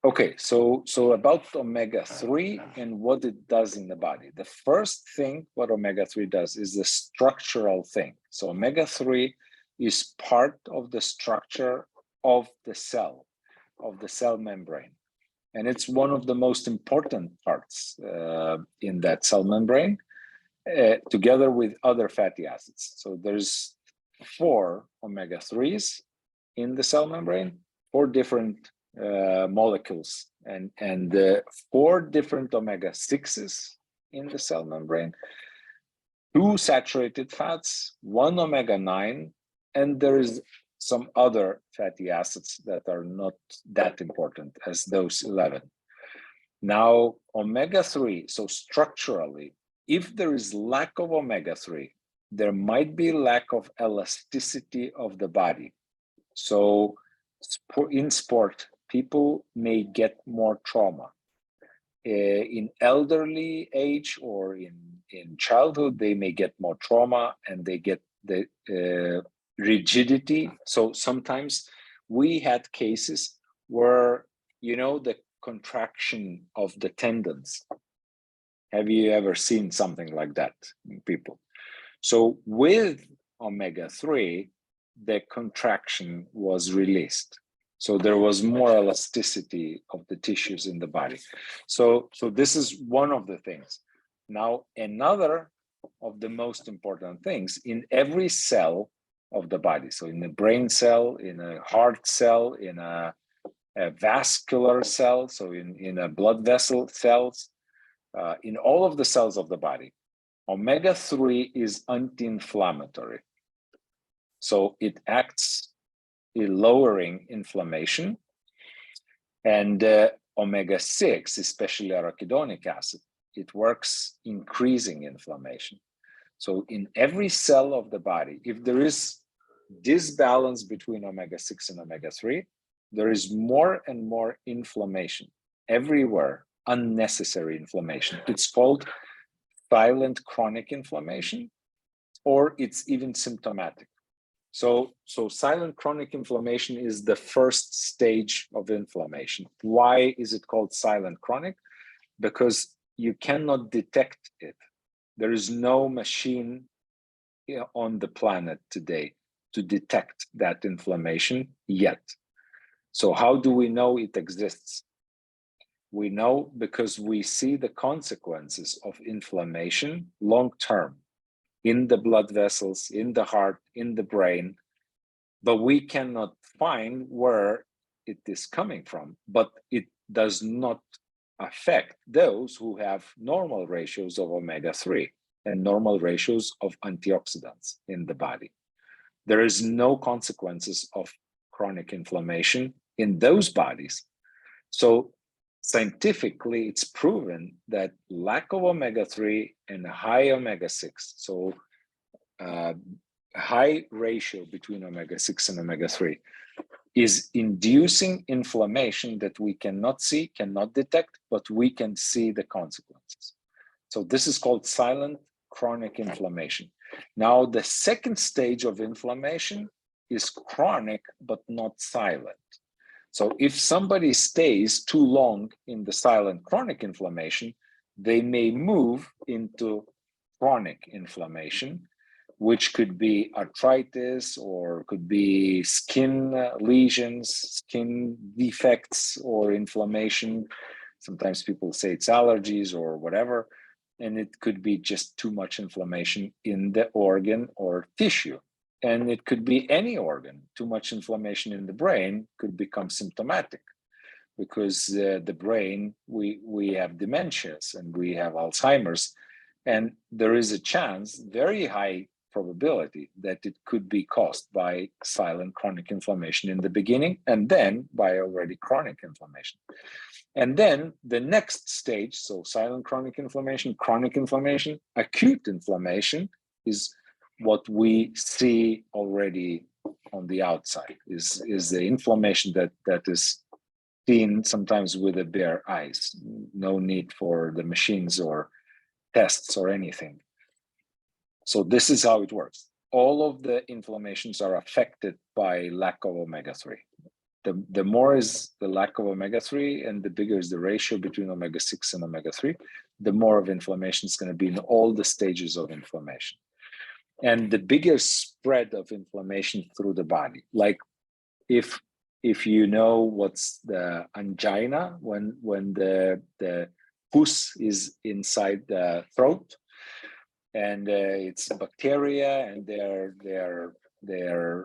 Okay, so about omega-3 and what it does in the body. The first thing what omega-3 does is the structural thing. So omega-3 is part of the structure of the cell membrane. And it's one of the most important parts in that cell membrane, together with other fatty acids. So there's 4 omega-3s in the cell membrane, 4 different molecules, and 4 different omega-6s in the cell membrane, 2 saturated fats, 1 omega-9, and there is some other fatty acids that are not that important as those 11. Now, omega-3, so structurally, if there is lack of omega-3, there might be lack of elasticity of the body. So in sport, people may get more trauma. In elderly age or in childhood, they may get more trauma and they get the rigidity. So sometimes we had cases where, the contraction of the tendons. Have you ever seen something like that in people? So with omega-3, the contraction was released. So there was more elasticity of the tissues in the body. So this is one of the things. Now, another of the most important things in every cell of the body, so in the brain cell, in a heart cell, in a vascular cell, so in a blood vessel cells, in all of the cells of the body, omega-3 is anti-inflammatory. So it acts in lowering inflammation, and omega-6, especially arachidonic acid, it works increasing inflammation. So in every cell of the body, if there is disbalance between omega-6 and omega-3, there is more and more inflammation everywhere, unnecessary inflammation. It's called silent chronic inflammation, or it's even symptomatic. So silent chronic inflammation is the first stage of inflammation. Why is it called silent chronic? Because you cannot detect it. There is no machine on the planet today to detect that inflammation yet. So how do we know it exists? We know because we see the consequences of inflammation long-term in the blood vessels, in the heart, in the brain, but we cannot find where it is coming from. But it does not affect those who have normal ratios of omega-3 and normal ratios of antioxidants in the body. There is no consequences of chronic inflammation in those bodies. So scientifically, it's proven that lack of omega-3 and high omega-6, so high ratio between omega-6 and omega-3, is inducing inflammation that we cannot see, cannot detect, but we can see the consequences. So this is called silent chronic inflammation. Now, the second stage of inflammation is chronic, but not silent. So if somebody stays too long in the silent chronic inflammation, they may move into chronic inflammation, which could be arthritis or could be skin lesions, skin defects, or inflammation. Sometimes people say it's allergies or whatever, and it could be just too much inflammation in the organ or tissue. And it could be any organ. Too much inflammation in the brain could become symptomatic, because the brain, we have dementias and we have Alzheimer's, and there is a chance, very high probability, that it could be caused by silent chronic inflammation in the beginning, and then by already chronic inflammation. And then the next stage, so silent chronic inflammation, acute inflammation is what we see already on the outside, is the inflammation that is seen sometimes with the bare eyes. No need for the machines or tests or anything. So this is how it works. All of the inflammations are affected by lack of omega-3. the more is the lack of omega-3 and the bigger is the ratio between omega-6 and omega-3, the more of inflammation is going to be in all the stages of inflammation. And the bigger spread of inflammation through the body, like if you know what's the angina, when the pus is inside the throat, and it's bacteria, and they're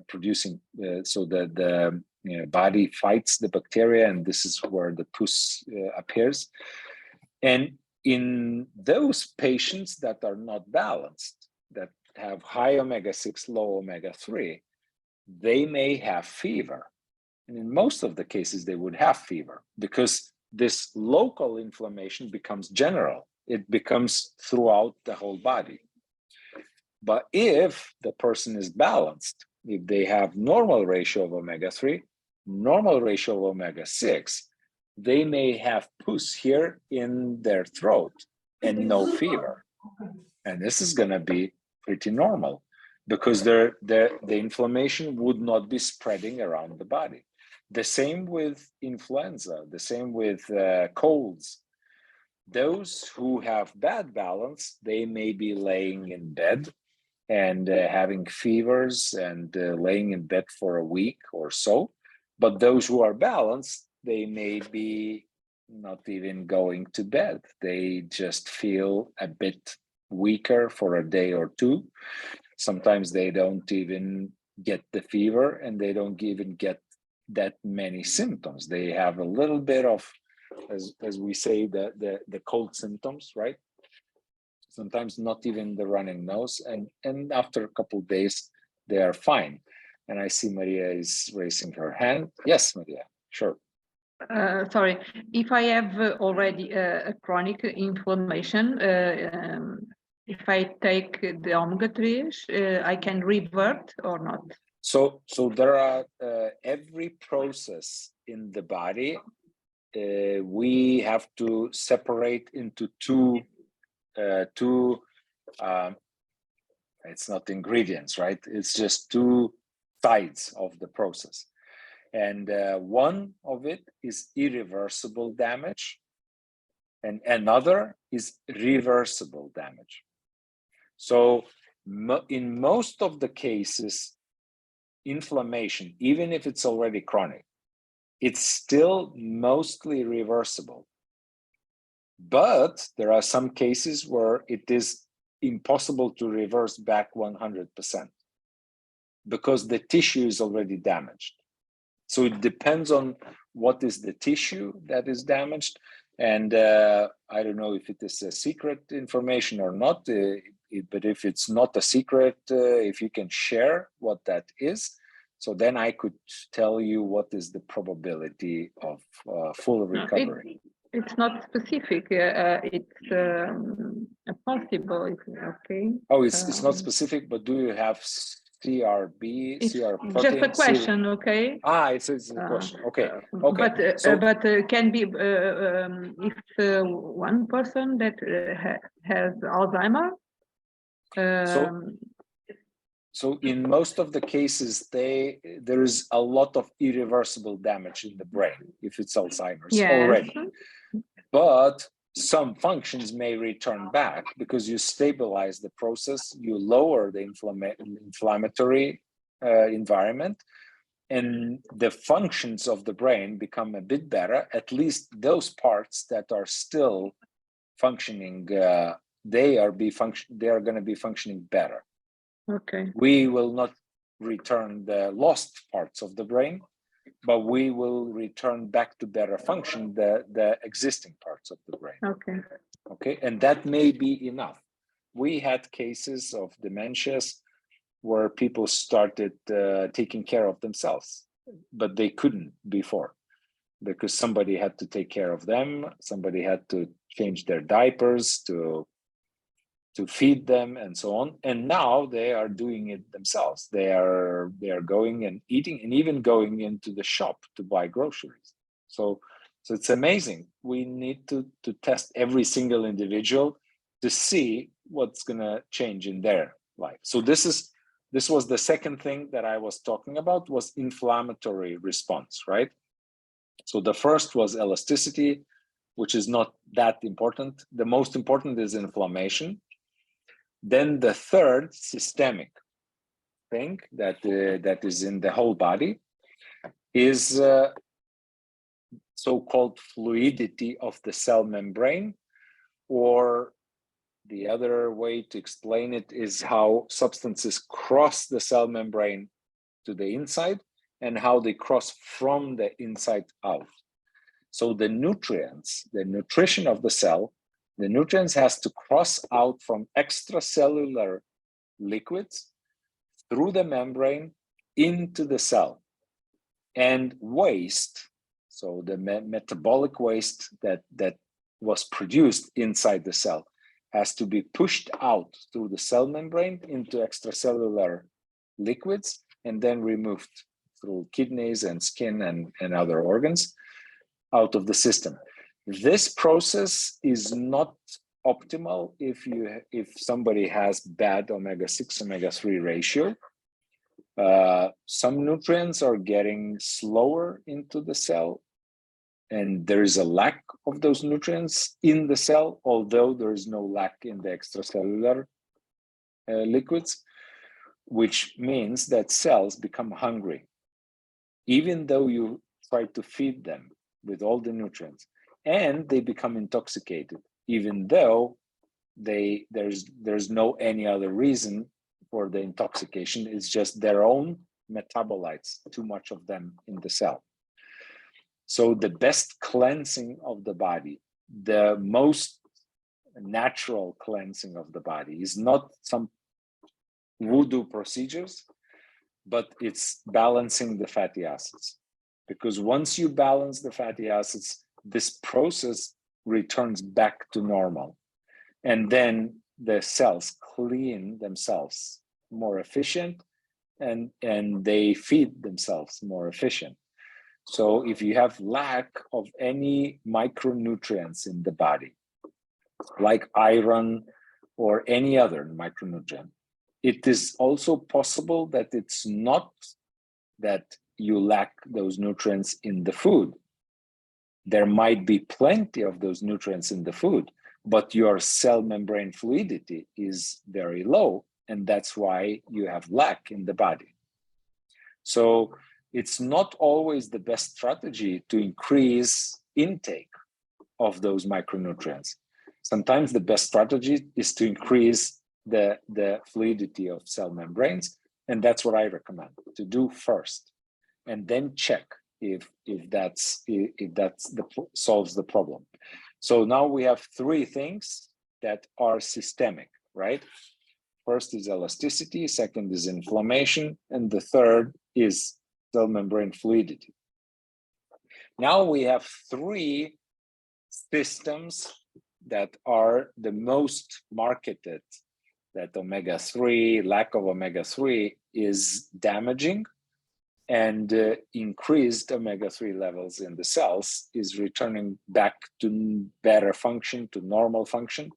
producing, so the body fights the bacteria, and this is where the pus appears. And in those patients that are not balanced, that have high omega-6, low omega-3, they may have fever. And in most of the cases, they would have fever because this local inflammation becomes general. It becomes throughout the whole body. But if the person is balanced, if they have normal ratio of omega-3, normal ratio of omega-6, they may have pus here in their throat and no fever. And this is going to be pretty normal because the inflammation would not be spreading around the body. The same with influenza, the same with colds. Those who have bad balance, they may be laying in bed and having fevers and laying in bed for a week or so. But those who are balanced, they may be not even going to bed. They just feel a bit weaker for a day or two. Sometimes they don't even get the fever, and they don't even get that many symptoms. They have a little bit of, as we say, the cold symptoms, right? Sometimes not even the running nose, and after a couple of days, they are fine. And I see Maria is raising her hand. Yes, Maria, sure. Sorry, if I have already a chronic inflammation, if I take the omega-3, I can revert or not? So there are every process in the body, we have to separate into two, it's not ingredients, right? It's just two sides of the process. And one of it is irreversible damage, and another is reversible damage. So in most of the cases, inflammation, even if it's already chronic, it's still mostly reversible. But there are some cases where it is impossible to reverse back 100% because the tissue is already damaged. So it depends on what is the tissue that is damaged. And I don't know if it is a secret information or not, but if it's not a secret, if you can share what that is, so then I could tell you what is the probability of full recovery. It's not specific. It's possible. Okay. Oh, it's not specific, but do you have CRB, CR Just protein? a question, okay? Ah, it's a question. Okay. But can be if one person that has Alzheimer. So in most of the cases, there is a lot of irreversible damage in the brain if it's Alzheimer's already. But some functions may return back because you stabilize the process, you lower the inflammatory environment, and the functions of the brain become a bit better. At least those parts that are still functioning, they are going to be functioning better. Okay. We will not return the lost parts of the brain, but we will return back to better function the existing parts of the brain. Okay. Okay, and that may be enough. We had cases of dementias where people started taking care of themselves, but they couldn't before because somebody had to take care of them. Somebody had to change their diapers, to feed them, and so on. And now they are doing it themselves. They are going and eating, and even going into the shop to buy groceries. So it's amazing. We need to test every single individual to see what's going to change in their life. So this is This was the second thing that I was talking about, was inflammatory response, right? So the first was elasticity, which is not that important. The most important is inflammation. Then the third, systemic thing that is in the whole body, is so-called fluidity of the cell membrane, or the other way to explain it is how substances cross the cell membrane to the inside and how they cross from the inside out. So the nutrients, the nutrition of the cell, the nutrients has to cross out from extracellular liquids through the membrane into the cell. And waste, so the metabolic waste that was produced inside the cell, has to be pushed out through the cell membrane into extracellular liquids and then removed through kidneys and skin and other organs out of the system. This process is not optimal if somebody has bad omega-6, omega-3 ratio. Some nutrients are getting slower into the cell, and there is a lack of those nutrients in the cell, although there is no lack in the extracellular liquids, which means that cells become hungry, even though you try to feed them with all the nutrients, and they become intoxicated, even though there's no any other reason for the intoxication. It's just their own metabolites, too much of them in the cell. So the best cleansing of the body, the most natural cleansing of the body, is not some voodoo procedures, but it's balancing the fatty acids. Because once you balance the fatty acids, this process returns back to normal. And then the cells clean themselves more efficient, and they feed themselves more efficient. So if you have lack of any micronutrients in the body, like iron or any other micronutrient, it is also possible that it's not that you lack those nutrients in the food. There might be plenty of those nutrients in the food, but your cell membrane fluidity is very low, and that's why you have lack in the body. So it's not always the best strategy to increase intake of those micronutrients. Sometimes the best strategy is to increase the fluidity of cell membranes, and that's what I recommend to do first, and then check if that solves the problem. So now we have three things that are systemic, right? First is elasticity, second is inflammation, and the third is cell membrane fluidity. Now we have three systems that are the most marketed, that omega-3, lack of omega-3 is damaging, and increased omega-3 levels in the cells is returning back to better function, to normal function,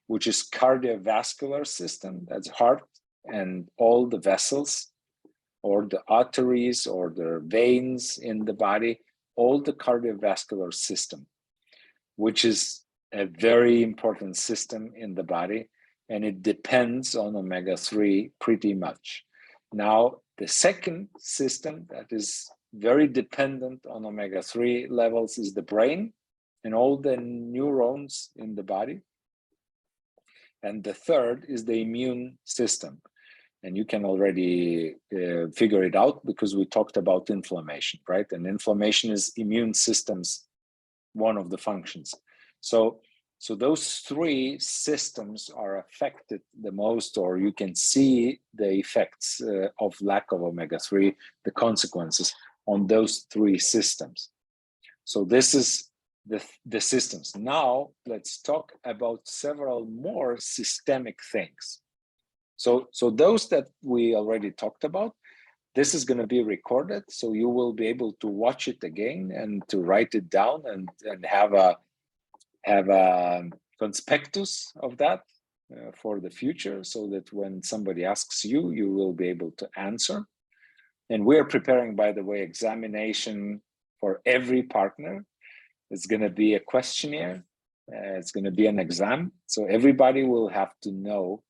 which is cardiovascular system, that's heart and all the vessels or the arteries or the veins in the body, all the cardiovascular system, which is a very important system in the body, and it depends on omega-3 pretty much. Now, the second system that is very dependent on omega-3 levels is the brain and all the neurons in the body. And the third is the immune system. And you can already figure it out because we talked about inflammation, right? And inflammation is immune system's one of the functions. So those three systems are affected the most, or you can see the effects of lack of omega-3, the consequences on those three systems. So this is the systems. Now let's talk about several more systemic things. So those that we already talked about, this is going to be recorded, so you will be able to watch it again and to write it down and have a conspectus of that for the future, so that when somebody asks you, you will be able to answer. And we're preparing, by the way, examination for every partner. It's going to be a questionnaire. It's going to be an exam. So everybody will have to know,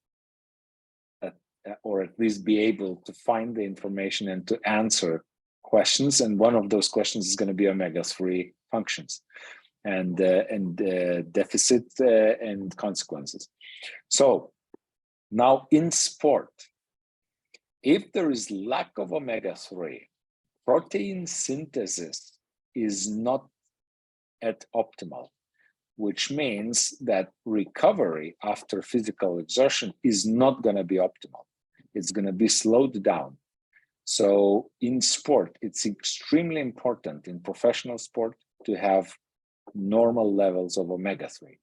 or at least be able to find the information and to answer questions. And one of those questions is going to be omega-3 functions and deficit and consequences. So now in sport, if there is lack of omega-3, protein synthesis is not at optimal, which means that recovery after physical exertion is not going to be optimal. It's going to be slowed down. So in sport, it's extremely important in professional sport to have normal levels of omega-3.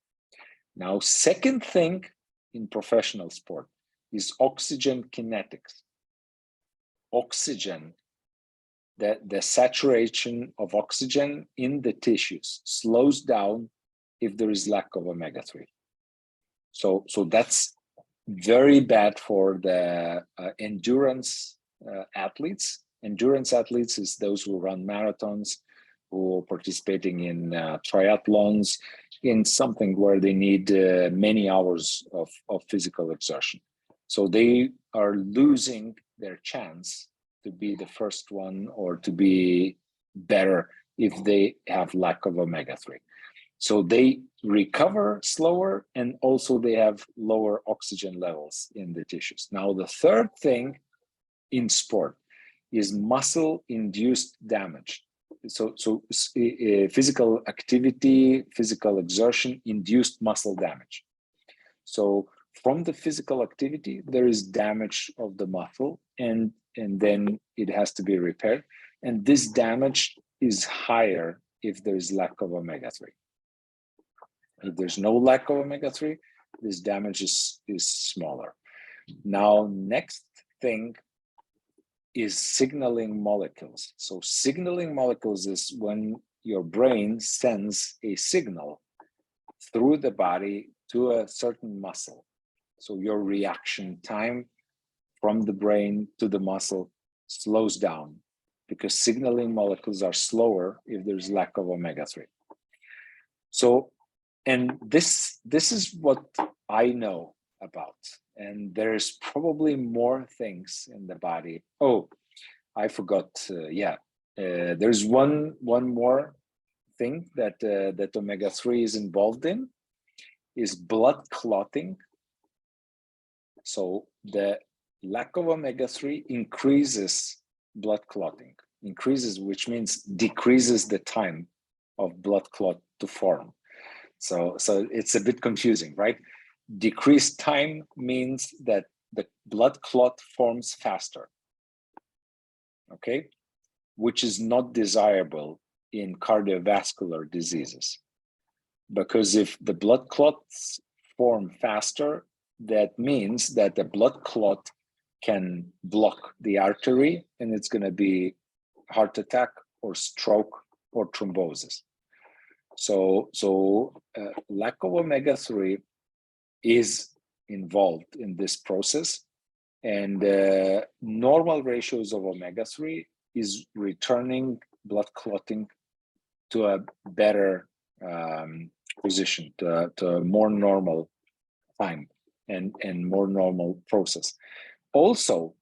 Now, second thing in professional sport is oxygen kinetics. Oxygen, the saturation of oxygen in the tissues slows down if there is lack of omega-3. So that's very bad for the endurance athletes. Endurance athletes is those who run marathons, who are participating in triathlons, in something where they need many hours of physical exertion. So they are losing their chance to be the first one or to be better if they have lack of omega-3. So they recover slower, and also they have lower oxygen levels in the tissues. Now, the third thing in sport is muscle-induced damage. So physical activity, physical exertion induced muscle damage. So from the physical activity, there is damage of the muscle, and then it has to be repaired. And this damage is higher if there is lack of omega-3. If there's no lack of omega-3, this damage is smaller. Now, next thing is signaling molecules. So signaling molecules is when your brain sends a signal through the body to a certain muscle. So your reaction time from the brain to the muscle slows down because signaling molecules are slower if there's lack of omega-3. So, and this is what I know about. And there's probably more things in the body. Oh, I forgot. There's one more thing that that omega-3 is involved in, is blood clotting. So the lack of omega-3 increases blood clotting, which means decreases the time of blood clot to form. So it's a bit confusing, right? Decreased time means that the blood clot forms faster, okay? Which is not desirable in cardiovascular diseases. Because if the blood clots form faster, that means that the blood clot can block the artery, and it's going to be heart attack or stroke or thrombosis. So lack of omega-3 is involved in this process, and normal ratios of omega-3 is returning blood clotting to a better position, to a more normal time and more normal process. Also,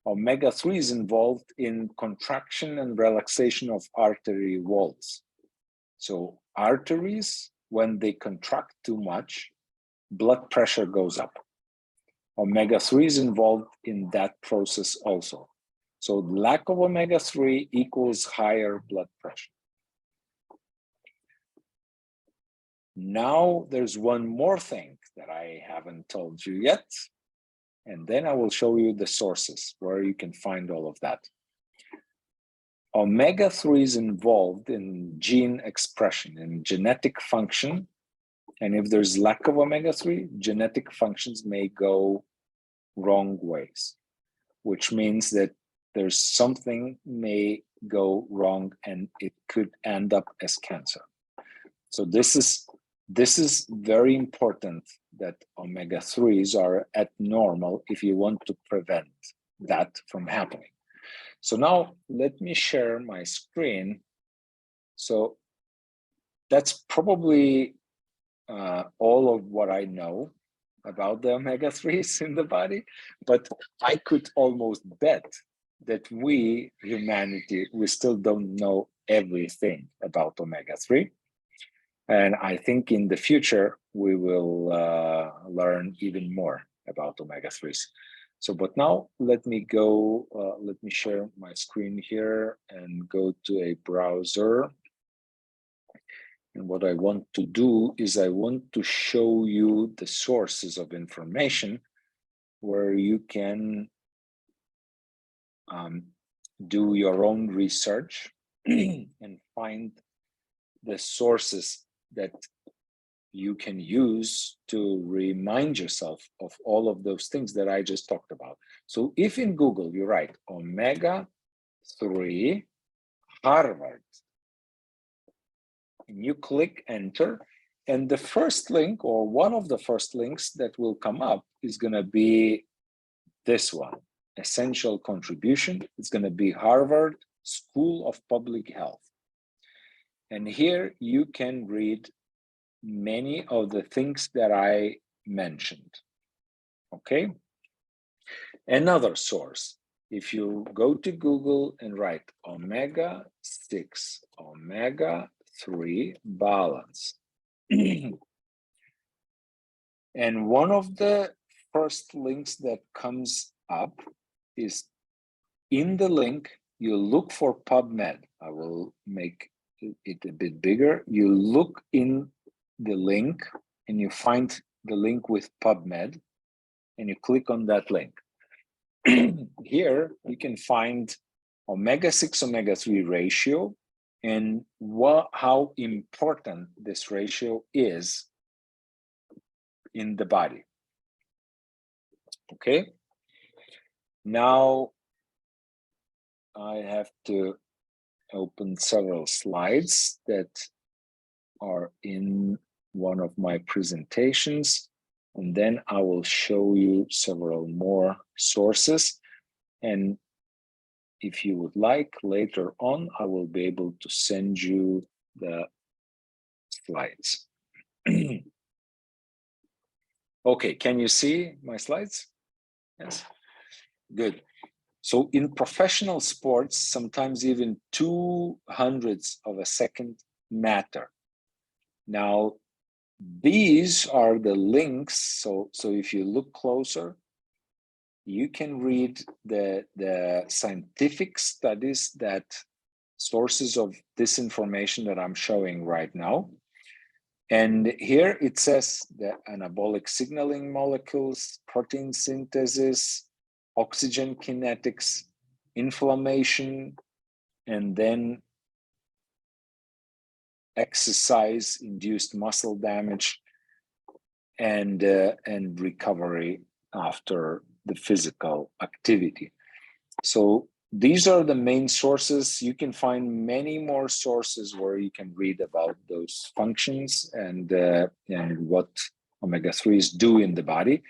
omega-3 is involved in contraction and relaxation of artery walls. So arteries, when they contract too much, blood pressure goes up. Omega-3 is involved in that process also. So lack of omega-3 equals higher blood pressure. Now there's one more thing that I haven't told you yet, and then I will show you the sources where you can find all of that. Omega-3 is involved in gene expression and genetic function. And if there's lack of omega-3, genetic functions may go wrong ways, which means that there's something may go wrong and it could end up as cancer. So this is very important that omega-3s are at normal if you want to prevent that from happening. So now let me share my screen. So that's probably all of what I know about the omega-3s in the body, but I could almost bet that we, humanity, we still don't know everything about omega-3. And I think in the future, we will learn even more about omega-3s. So, but now let me go, let me share my screen here and go to a browser. And what I want to do is I want to show you the sources of information where you can do your own research and find the sources that you can use to remind yourself of all of those things that I just talked about. So if in Google you write omega-3 Harvard, and you click enter, and the first link or one of the first links that will come up is going to be this one, essential contribution. It's going to be Harvard School of Public Health. And here you can read many of the things that I mentioned, okay? Another source, if you go to Google and write omega-6, omega-3 balance, and one of the first links that comes up is in the link, you look for PubMed. I will make it a bit bigger. You look in the link and you find the link with PubMed and you click on that link. Here you can find omega-6 omega-3 ratio and how important this ratio is in the body. Okay, now I have to open several slides that are in one of my presentations, and then I will show you several more sources. And if you would like, later on, I will be able to send you the slides. Okay, can you see my slides? Yes, good. So in professional sports, sometimes even 2/100ths of a second matter. Now, these are the links. So if you look closer, you can read the scientific studies that sources of this information that I'm showing right now. And here it says the anabolic signaling molecules, protein synthesis, oxygen kinetics, inflammation, and then exercise-induced muscle damage and recovery after the physical activity. So these are the main sources. You can find many more sources where you can read about those functions and what omega-3s do in the body.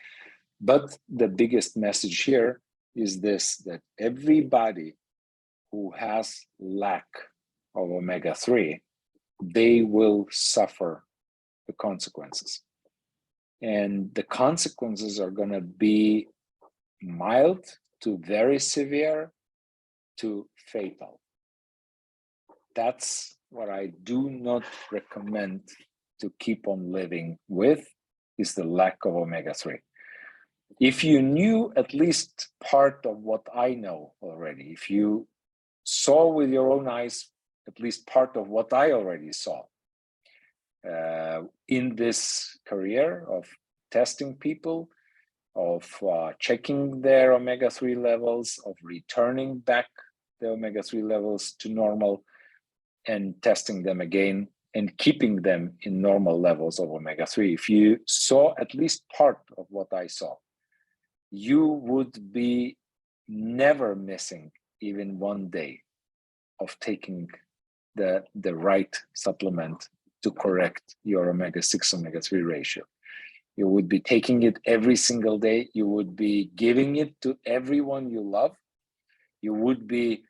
But the biggest message here is this, that everybody who has lack of omega-3, they will suffer the consequences. And the consequences are going to be mild to very severe to fatal. That's what I do not recommend to keep on living with, is the lack of omega-3. If you knew at least part of what I know already, if you saw with your own eyes at least part of what I already saw in this career of testing people, of checking their omega-3 levels, of returning back the omega-3 levels to normal and testing them again and keeping them in normal levels of omega-3. If you saw at least part of what I saw, you would be never missing even one day of taking the right supplement to correct your omega-6 omega-3 ratio. You would be taking it every single day. You would be giving it to everyone you love. You would be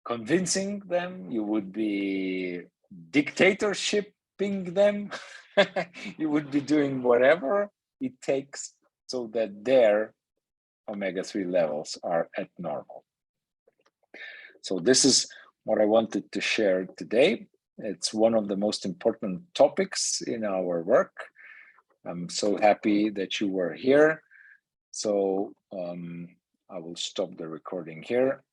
convincing them. You would be dictatorshiping them. You would be doing whatever it takes so that their omega-3 levels are at normal. So this is what I wanted to share today. It's one of the most important topics in our work. I'm so happy that you were here. So I will stop the recording here